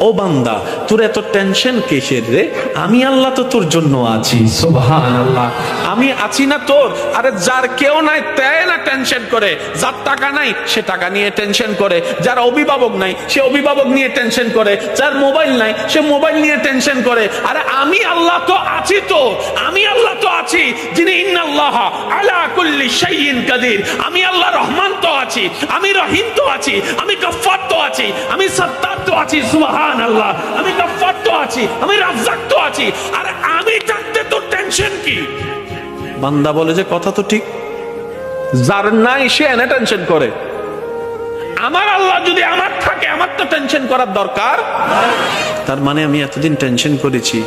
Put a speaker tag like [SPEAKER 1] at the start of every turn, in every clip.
[SPEAKER 1] ও বান্দা, তোর এত টেনশন কিসের রে? আমি আল্লাহ তো তোর জন্য আছি। সুবহানাল্লাহ, আমি আছি না তোর? আরে যার কেউ নাই তাই না টেনশন করে, যার টাকা নাই সে টাকা নিয়ে টেনশন করে, যার অভিভাবক নাই সে অভিভাবক নিয়ে টেনশন করে, যার মোবাইল নাই সে মোবাইল নিয়ে টেনশন করে। আরে আমি আল্লাহ তো আছি, তো আমি আল্লাহ তো আছি যিনি ইন্নাল্লাহ আলা কুল্লি শাইইন কাদির। আমি আল্লাহ রহমান তো আছি, আমি রহিম তো আছি, আমি গফফার তো আছি, আমি সত্তার তো আছি। সুবহানাল্লাহ, আমি গফফার তো আছি, আমি রাজ্জাক তো আছি। আরে আমি থাকতে তোর টেনশন কি? বান্দা বলে যে কথা তো ঠিক, যার নাই সে এনে টেনশন করে। আমার আল্লাহ যদি আমার থাকে, আমার তো টেনশন করার দরকার। তার মানে আমি এতদিন টেনশন করেছি,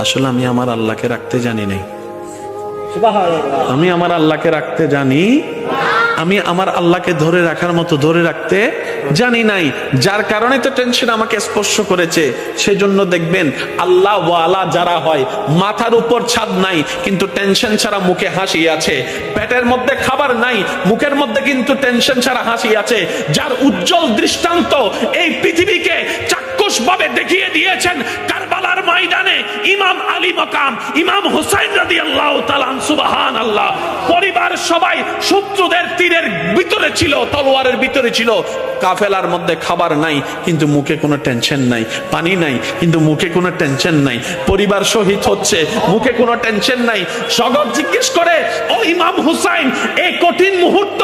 [SPEAKER 1] আসলে আমি আমার আল্লাহকে রাখতে জানি নাই। আমি আমার আল্লাহকে রাখতে জানি, আমি আমার আল্লাহকে ধরে রাখার মতো ধরে রাখতে জানি নাই, যার কারণে তো টেনশন আমাকে স্পর্শ করেছে। সেজন্য দেখবেন আল্লাহ ওয়ালা যারা হয়, মাথার উপর ছাদ নাই কিন্তু টেনশন ছাড়া মুখে হাসি আছে, পেটের মধ্যে খাবার নাই মুখের মধ্যে কিন্তু টেনশন ছাড়া হাসি আছে, যার উজ্জ্বল দৃষ্টান্ত এই পৃথিবীকে চাক্ষুষ ভাবে দেখিয়ে দিয়েছেন কারবালার ময়দানে ইমাম আলী মাকাম ইমাম হুসাইন রাদিয়াল্লাহু তাআলা। সুবহানাল্লাহ, পরিবার সবাই শত্রুদের তীরের ভিতরে ছিল, তলোয়ারের ভিতরে ছিল, কাফেলার মধ্যে খাবার নাই কিন্তু মুখে কোনো টেনশন নাই, পানি নাই কিন্তু মুখে কোনো টেনশন নাই, পরিবার শহীদ হচ্ছে মুখে কোনো টেনশন নাই। জগৎ জিজ্ঞেস করে, ও ইমাম হুসাইন, এই কঠিন মুহূর্ত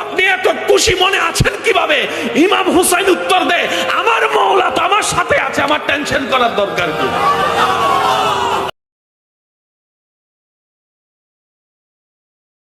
[SPEAKER 1] আপনি এত খুশি মনে আছেন কিভাবে? ইমাম হুসাইন উত্তর দেয়, আমার মাওলা তো আমার সাথে আছে, আমার টেনশন করার দরকার কি?